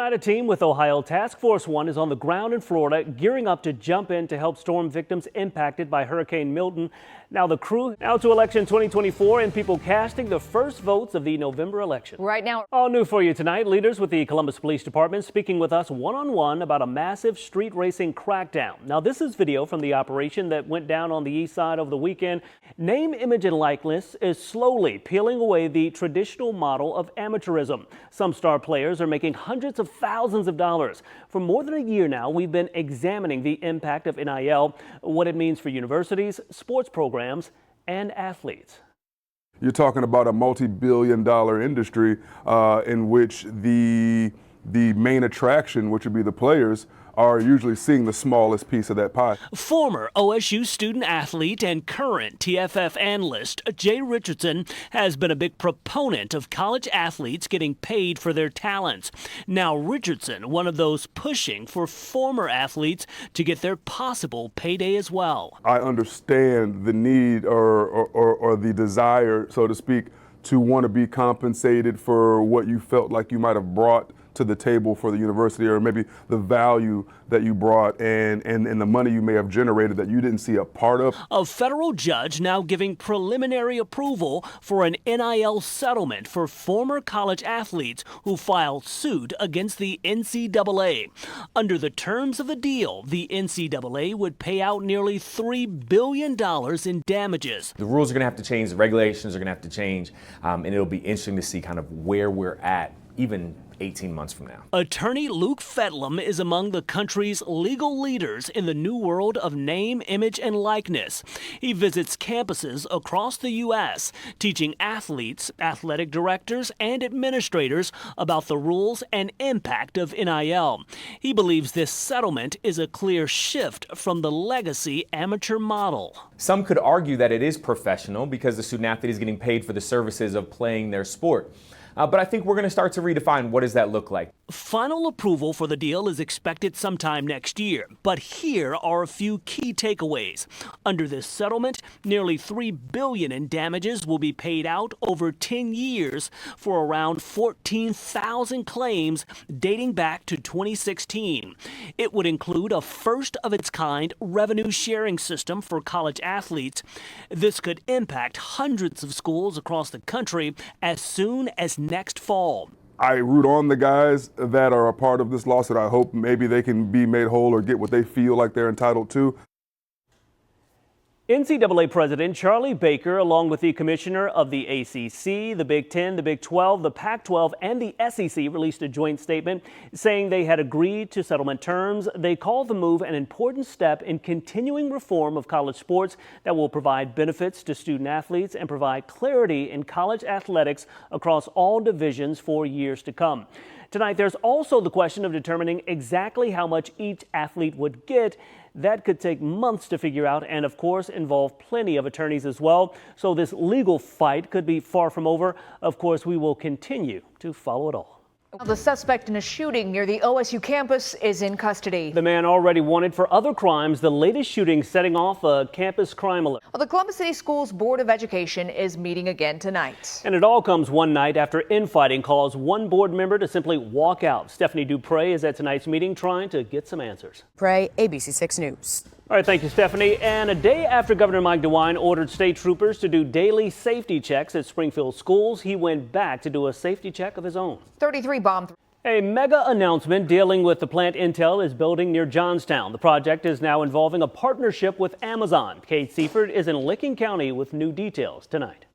A team with Ohio Task Force 1 is on the ground in Florida, gearing up to jump in to help storm victims impacted by Hurricane Milton. Now to election 2024 and people casting the first votes of the November election. Right now, all new for you tonight, leaders with the Columbus Police Department speaking with us one-on-one about a massive street racing crackdown. Now this is video from the operation that went down on the east side over the weekend. Name, image, and likeness is slowly peeling away the traditional model of amateurism. Some star players are making hundreds of thousands of dollars. For more than a year now, we've been examining the impact of NIL, what it means for universities, sports programs, and athletes. You're talking about a multi-billion-dollar industry in which the main attraction, which would be the players, are usually seeing the smallest piece of that pie. Former OSU student athlete and current TFF analyst Jay Richardson has been a big proponent of college athletes getting paid for their talents. Now Richardson, one of those pushing for former athletes to get their possible payday as well. I understand the need or the desire, so to speak, to want to be compensated for what you felt like you might have brought to the table for the university, or maybe the value that you brought and the money you may have generated that you didn't see a part of. A federal judge now giving preliminary approval for an NIL settlement for former college athletes who filed suit against the NCAA. Under the terms of the deal, the NCAA would pay out nearly $3 billion in damages. The rules are going to have to change, the regulations are going to have to change, and it'll be interesting to see kind of where we're at even 18 months from now. Attorney Luke Fetlam is among the country's legal leaders in the new world of name, image, and likeness. He visits campuses across the U.S., teaching athletes, athletic directors, and administrators about the rules and impact of NIL. He believes this settlement is a clear shift from the legacy amateur model. Some could argue that it is professional because the student athlete is getting paid for the services of playing their sport. But I think we're going to start to redefine what does that look like. Final approval for the deal is expected sometime next year. But here are a few key takeaways. Under this settlement, nearly $3 billion in damages will be paid out over 10 years for around 14,000 claims dating back to 2016. It would include a first-of-its-kind revenue sharing system for college athletes. This could impact hundreds of schools across the country as soon as next fall. I root on the guys that are a part of this lawsuit. I hope maybe they can be made whole or get what they feel like they're entitled to. NCAA President Charlie Baker, along with the commissioner of the ACC, the Big Ten, the Big 12, the Pac-12, and the SEC, released a joint statement saying they had agreed to settlement terms. They call the move an important step in continuing reform of college sports that will provide benefits to student athletes and provide clarity in college athletics across all divisions for years to come. Tonight, there's also the question of determining exactly how much each athlete would get. That could take months to figure out and, of course, involve plenty of attorneys as well. So this legal fight could be far from over. Of course, we will continue to follow it all. The suspect in a shooting near the OSU campus is in custody. The man already wanted for other crimes, the latest shooting setting off a campus crime alert. Well, the Columbus City Schools Board of Education is meeting again tonight. And it all comes one night after infighting caused one board member to simply walk out. Stephanie Dupre is at tonight's meeting trying to get some answers. Dupre, ABC 6 News. All right, thank you, Stephanie. And a day after Governor Mike DeWine ordered state troopers to do daily safety checks at Springfield schools, he went back to do a safety check of his own. 33 bombed. A mega announcement dealing with the plant Intel is building near Johnstown. The project is now involving a partnership with Amazon. Kate Seifert is in Licking County with new details tonight.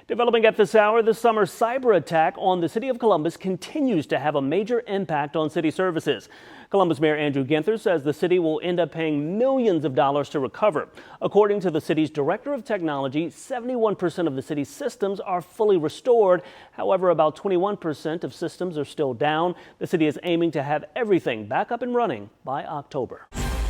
Developing at this hour, the summer cyber attack on the city of Columbus continues to have a major impact on city services. Columbus Mayor Andrew Ginther says the city will end up paying millions of dollars to recover. According to the city's director of technology, 71% of the city's systems are fully restored. However, about 21% of systems are still down. The city is aiming to have everything back up and running by October.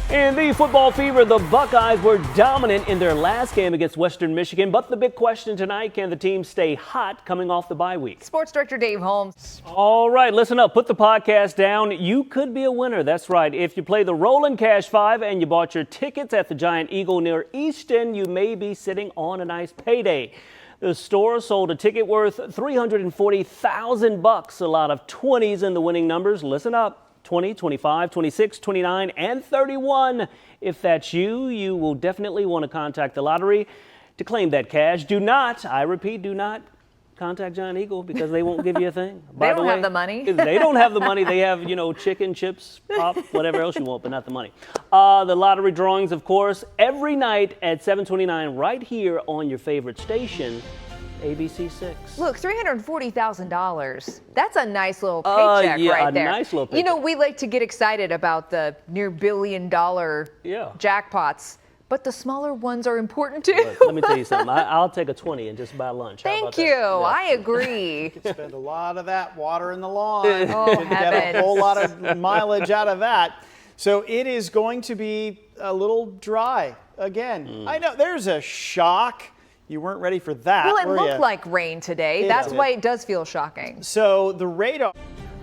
In the football fever, the Buckeyes were dominant in their last game against Western Michigan. But the big question tonight, can the team stay hot coming off the bye week? Sports Director Dave Holmes. All right, listen up. Put the podcast down. You could be a winner. That's right. If you play the Rollin' Cash 5 and you bought your tickets at the Giant Eagle near Easton, you may be sitting on a nice payday. The store sold a ticket worth $340,000. A lot of 20s in the winning numbers. Listen up. 20, 25, 26, 29, and 31. If that's you, you will definitely want to contact the lottery to claim that cash. Do not, I repeat, do not contact Giant Eagle because they won't give you a thing. They don't have the money. They don't have the money. They have, chicken, chips, pop, whatever else you want, but not the money. The lottery drawings, of course, every night at 7:29 right here on your favorite station, ABC 6. Look, $340,000. That's a nice little paycheck right there. Nice little paycheck. We like to get excited about the near billion-dollar jackpots. But the smaller ones are important too. Look, let me tell you something. I'll take a 20 and just buy lunch. Thank you. Yeah. I agree. You could spend a lot of that watering the lawn. Oh, get a whole lot of mileage out of that. So it is going to be a little dry again. I know there's a shock. You weren't ready for that. Well, it looked like rain today. That's why it does feel shocking. So the radar.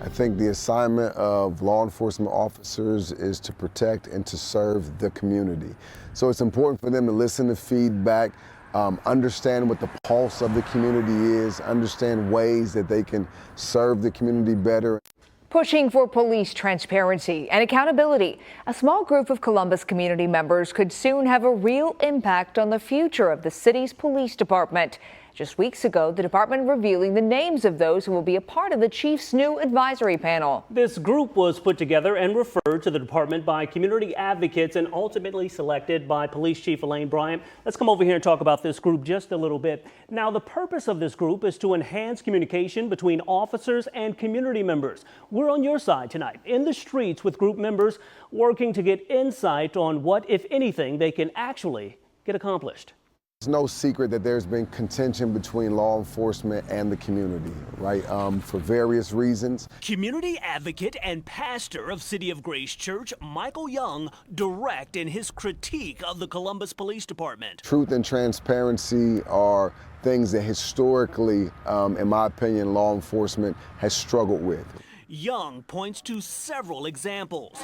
I think the assignment of law enforcement officers is to protect and to serve the community. So it's important for them to listen to feedback, understand what the pulse of the community is, understand ways that they can serve the community better. Pushing for police transparency and accountability, a small group of Columbus community members could soon have a real impact on the future of the city's police department. Just weeks ago, the department revealing the names of those who will be a part of the chief's new advisory panel. This group was put together and referred to the department by community advocates and ultimately selected by Police Chief Elaine Bryant. Let's come over here and talk about this group just a little bit. Now, the purpose of this group is to enhance communication between officers and community members. We're on your side tonight, in the streets with group members working to get insight on what, if anything, they can actually get accomplished. It's no secret that there's been contention between law enforcement and the community, right, for various reasons. Community advocate and pastor of City of Grace Church, Michael Young, direct in his critique of the Columbus Police Department. Truth and transparency are things that historically, in my opinion, law enforcement has struggled with. Young points to several examples.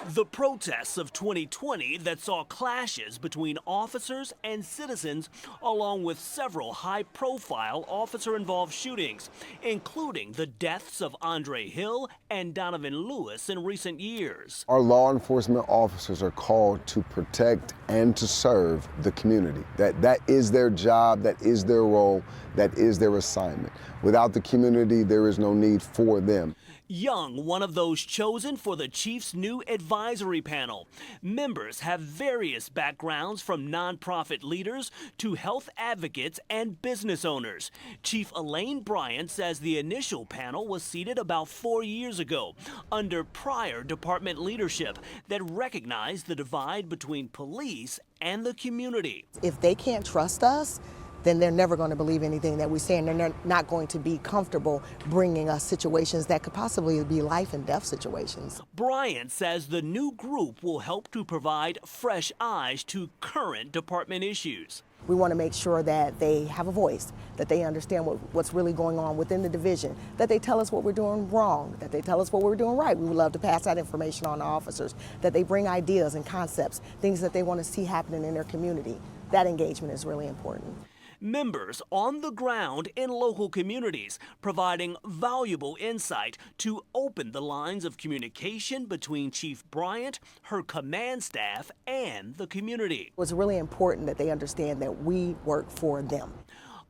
The protests of 2020 that saw clashes between officers and citizens, along with several high-profile officer-involved shootings, including the deaths of Andre Hill and Donovan Lewis in recent years. Our law enforcement officers are called to protect and to serve the community. That is their job, that is their role, that is their assignment. Without the community, there is no need for them. Young, one of those chosen for the chief's new advisory panel. Members have various backgrounds, from nonprofit leaders to health advocates and business owners. Chief Elaine Bryant says the initial panel was seated about 4 years ago under prior department leadership that recognized the divide between police and the community. If they can't trust us, then they're never going to believe anything that we say, and they're not going to be comfortable bringing us situations that could possibly be life and death situations. Bryant says the new group will help to provide fresh eyes to current department issues. We want to make sure that they have a voice, that they understand what's really going on within the division, that they tell us what we're doing wrong, that they tell us what we're doing right. We would love to pass that information on to officers, that they bring ideas and concepts, things that they want to see happening in their community. That engagement is really important. Members on the ground in local communities, providing valuable insight to open the lines of communication between Chief Bryant, her command staff, and the community. It's really important that they understand that we work for them.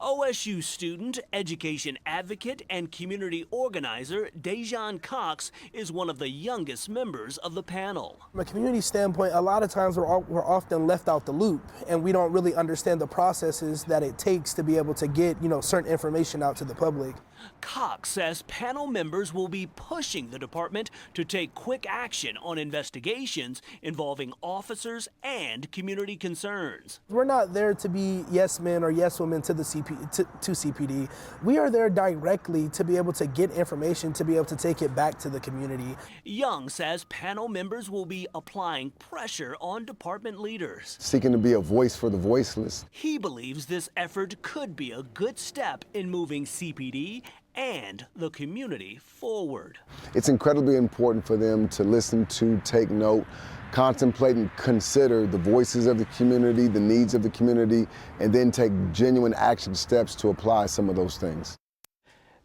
OSU student, education advocate, and community organizer Dejan Cox is one of the youngest members of the panel. From a community standpoint, a lot of times we're often left out the loop, and we don't really understand the processes that it takes to be able to get, certain information out to the public. Cox says panel members will be pushing the department to take quick action on investigations involving officers and community concerns. We're not there to be yes men or yes women to the CPD. We are there directly to be able to get information, to be able to take it back to the community. Young says panel members will be applying pressure on department leaders, seeking to be a voice for the voiceless. He believes this effort could be a good step in moving CPD and the community forward. It's incredibly important for them to listen to, take note, contemplate and consider the voices of the community, the needs of the community, and then take genuine action steps to apply some of those things.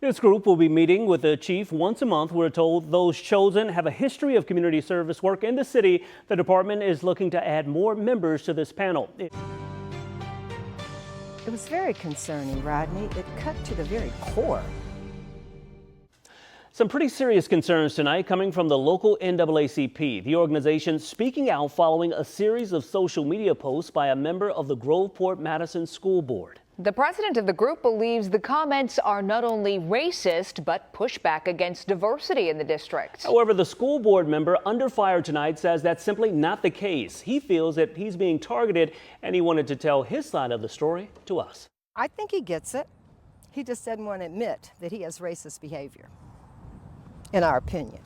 This group will be meeting with the chief once a month. We're told those chosen have a history of community service work in the city. The department is looking to add more members to this panel. It was very concerning, Rodney. It cut to the very core. Some pretty serious concerns tonight coming from the local NAACP. The organization speaking out following a series of social media posts by a member of the Groveport-Madison School Board. The president of the group believes the comments are not only racist, but pushback against diversity in the district. However, the school board member under fire tonight says that's simply not the case. He feels that he's being targeted, and he wanted to tell his side of the story to us. I think he gets it. He just doesn't want to admit that he has racist behavior, in our opinion.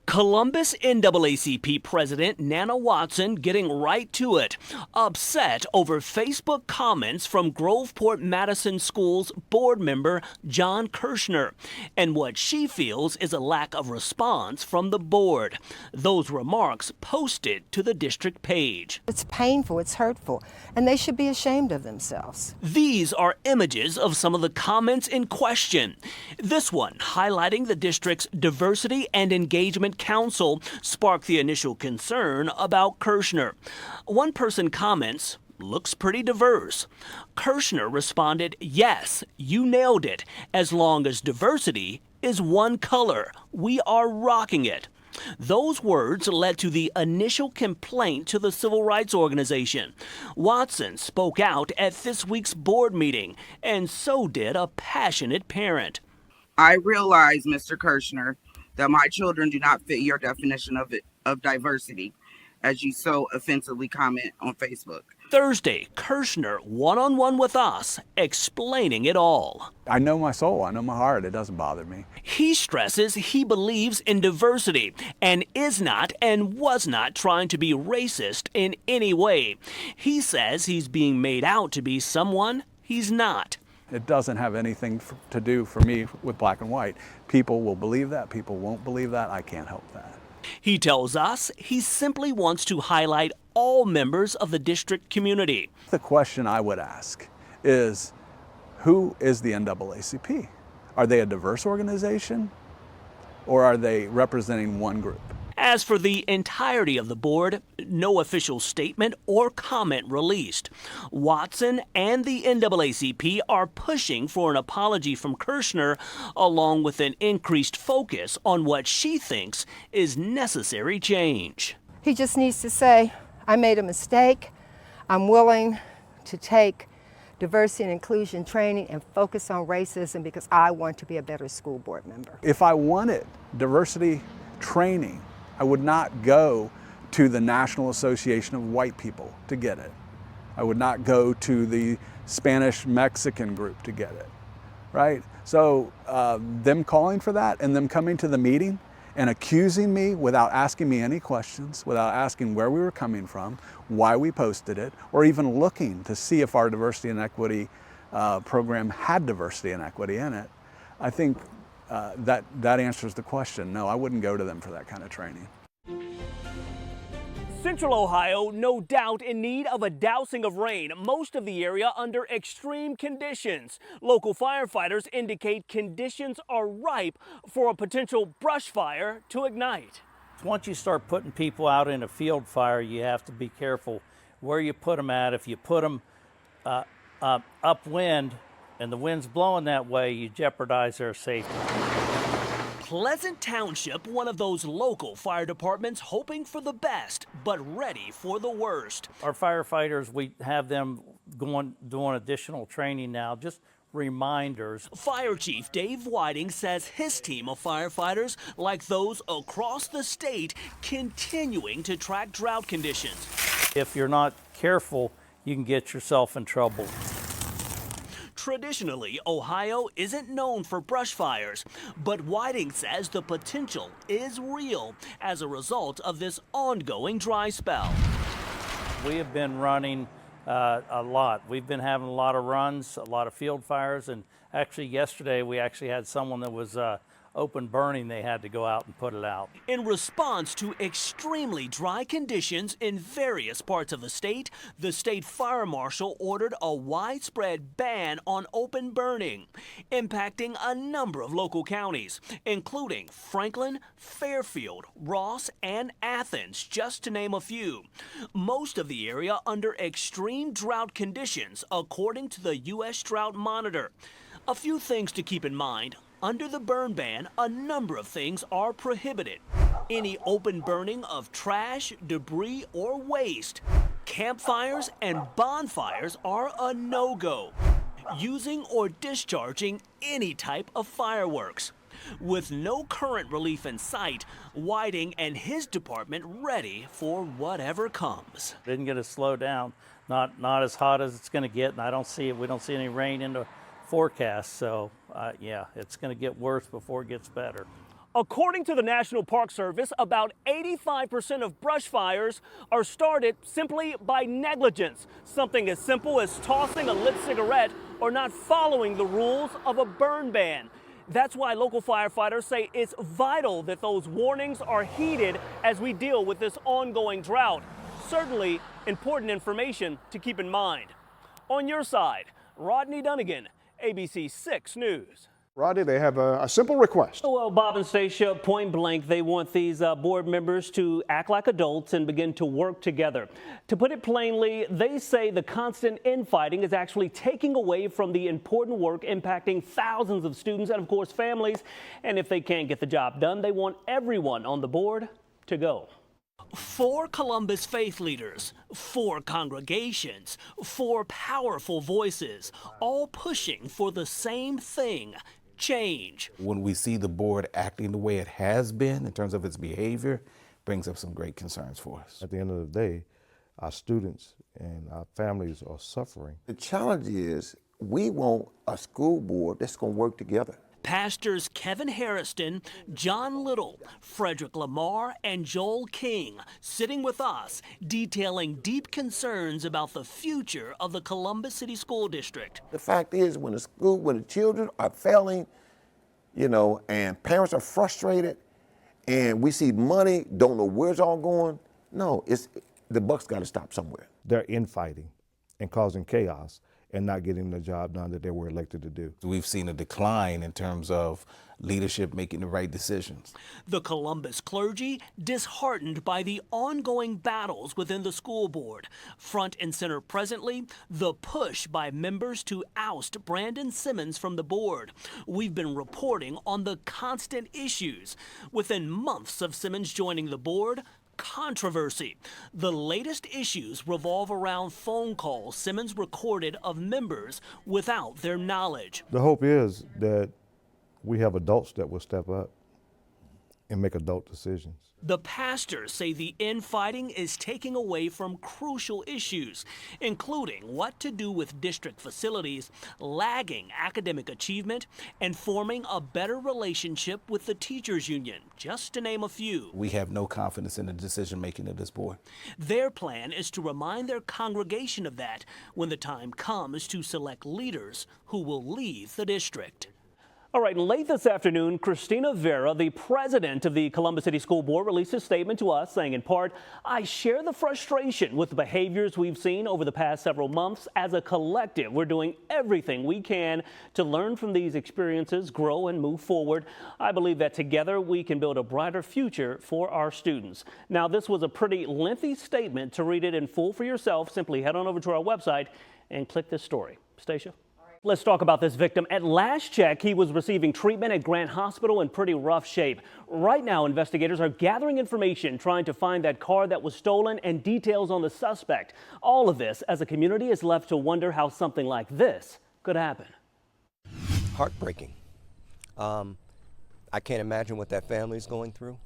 Columbus NAACP President Nana Watson getting right to it, upset over Facebook comments from Groveport-Madison School's board member John Kirshner and what she feels is a lack of response from the board. Those remarks posted to the district page. It's painful, it's hurtful, and they should be ashamed of themselves. These are images of some of the comments in question. This one highlighting the district's diversity and engagement council sparked the initial concern about Kirshner. One person comments, "Looks pretty diverse." Kirshner responded, "Yes, you nailed it. As long as diversity is one color, we are rocking it." Those words led to the initial complaint to the civil rights organization. Watson spoke out at this week's board meeting, and so did a passionate parent. I realize, Mr. Kirshner, that my children do not fit your definition of diversity, as you so offensively comment on Facebook. Thursday, Kirshner one-on-one with us, explaining it all. I know my soul, I know my heart, it doesn't bother me. He stresses he believes in diversity and is not and was not trying to be racist in any way. He says he's being made out to be someone he's not. It doesn't have anything to do for me with black and white. People will believe that, people won't believe that, I can't help that. He tells us he simply wants to highlight all members of the district community. The question I would ask is, who is the NAACP? Are they a diverse organization, or are they representing one group? As for the entirety of the board, no official statement or comment released. Watson and the NAACP are pushing for an apology from Kirshner, along with an increased focus on what she thinks is necessary change. He just needs to say, I made a mistake. I'm willing to take diversity and inclusion training and focus on racism because I want to be a better school board member. If I wanted diversity training, I would not go to the National Association of White People to get it. I would not go to the Spanish-Mexican group to get it, right? So them calling for that and them coming to the meeting and accusing me without asking me any questions, without asking where we were coming from, why we posted it, or even looking to see if our diversity and equity program had diversity and equity in it, I think that answers the question. No, I wouldn't go to them for that kind of training. Central Ohio, no doubt in need of a dousing of rain. Most of the area under extreme conditions. Local firefighters indicate conditions are ripe for a potential brush fire to ignite. Once you start putting people out in a field fire, you have to be careful where you put them at. If you put them upwind and the wind's blowing that way, you jeopardize their safety. Pleasant Township, one of those local fire departments hoping for the best, but ready for the worst. Our firefighters, we have them doing additional training now, just reminders. Fire Chief Dave Whiting says his team of firefighters, like those across the state, continuing to track drought conditions. If you're not careful, you can get yourself in trouble. Traditionally, Ohio isn't known for brush fires, but Whiting says the potential is real as a result of this ongoing dry spell. We have been running a lot. We've been having a lot of runs, a lot of field fires, and Actually, yesterday we actually had someone that was open burning. They had to go out and put it out. In response to extremely dry conditions in various parts of the state fire marshal ordered a widespread ban on open burning, impacting a number of local counties, including Franklin, Fairfield, Ross, and Athens, just to name a few. Most of the area under extreme drought conditions, according to the U.S. Drought Monitor. A few things to keep in mind. Under the burn ban, a number of things are prohibited. Any open burning of trash, debris, or waste. Campfires and bonfires are a no-go. Using or discharging any type of fireworks. With no current relief in sight, Whiting and his department ready for whatever comes. Didn't get to slow down. Not as hot as it's going to get, and we don't see any rain in the forecast, so yeah, it's going to get worse before it gets better. According to the National Park Service, about 85% of brush fires are started simply by negligence. Something as simple as tossing a lit cigarette or not following the rules of a burn ban. That's why local firefighters say it's vital that those warnings are heeded as we deal with this ongoing drought. Certainly important information to keep in mind. On your side, Rodney Dunigan, ABC 6 News. Rodney, they have a simple request. Well, Bob and Stacia, point blank, they want these board members to act like adults and begin to work together. To put it plainly, they say the constant infighting is actually taking away from the important work impacting thousands of students and, of course, families. And if they can't get the job done, they want everyone on the board to go. 4 Columbus faith leaders, 4 congregations, 4 powerful voices, all pushing for the same thing, change. When we see the board acting the way it has been in terms of its behavior, brings up some great concerns for us. At the end of the day, our students and our families are suffering. The challenge is we want a school board that's going to work together. Pastors Kevin Harrison, John Little, Frederick Lamar, and Joel King sitting with us, detailing deep concerns about the future of the Columbus City School District. The fact is, when the children are failing, and parents are frustrated, and we see money, don't know where it's all going, no, the buck's got to stop somewhere. They're infighting and causing chaos and not getting the job done that they were elected to do. We've seen a decline in terms of leadership making the right decisions. The Columbus clergy disheartened by the ongoing battles within the school board. Front and center presently, the push by members to oust Brandon Simmons from the board. We've been reporting on the constant issues. Within months of Simmons joining the board, controversy. The latest issues revolve around phone calls Simmons recorded of members without their knowledge. The hope is that we have adults that will step up and make adult decisions. The pastors say the infighting is taking away from crucial issues, including what to do with district facilities, lagging academic achievement, and forming a better relationship with the teachers union, just to name a few. We have no confidence in the decision making of this board. Their plan is to remind their congregation of that when the time comes to select leaders who will lead the district. All right, late this afternoon, Christina Vera, the president of the Columbus City School Board, released a statement to us saying, in part, I share the frustration with the behaviors we've seen over the past several months. As a collective, we're doing everything we can to learn from these experiences, grow and move forward. I believe that together we can build a brighter future for our students. Now, this was a pretty lengthy statement. To read it in full for yourself, simply head on over to our website and click this story. Stacia? Let's talk about this victim. At last check, he was receiving treatment at Grant Hospital in pretty rough shape. Right now, investigators are gathering information, trying to find that car that was stolen and details on the suspect. All of this as a community is left to wonder how something like this could happen. Heartbreaking. I can't imagine what that family is going through.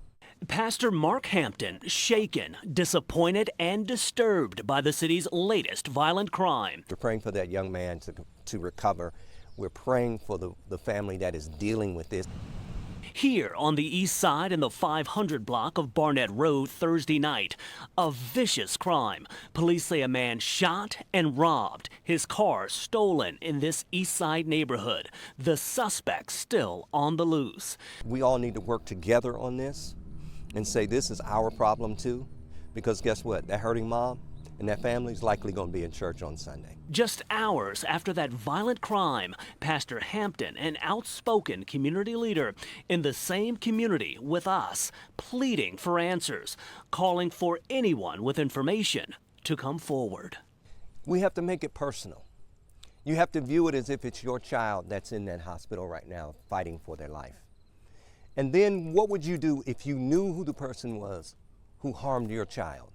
Pastor Mark Hampton, shaken, disappointed, and disturbed by the city's latest violent crime. We're praying for that young man to recover. We're praying for the family that is dealing with this. Here on the east side in the 500 block of Barnett Road Thursday night, a vicious crime. Police say a man shot and robbed, his car stolen in this east side neighborhood. The suspect still on the loose. We all need to work together on this and say this is our problem too, because guess what? That hurting mom and that family's likely going to be in church on Sunday. Just hours after that violent crime, Pastor Hampton, an outspoken community leader in the same community with us, pleading for answers, calling for anyone with information to come forward. We have to make it personal. You have to view it as if it's your child that's in that hospital right now fighting for their life. And then what would you do if you knew who the person was who harmed your child?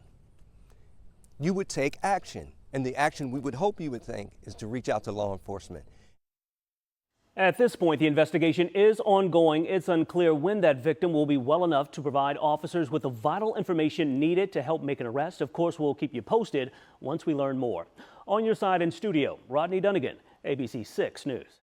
You would take action. And the action we would hope you would think is to reach out to law enforcement. At this point, the investigation is ongoing. It's unclear when that victim will be well enough to provide officers with the vital information needed to help make an arrest. Of course, we'll keep you posted once we learn more. On your side in studio, Rodney Dunigan, ABC 6 News.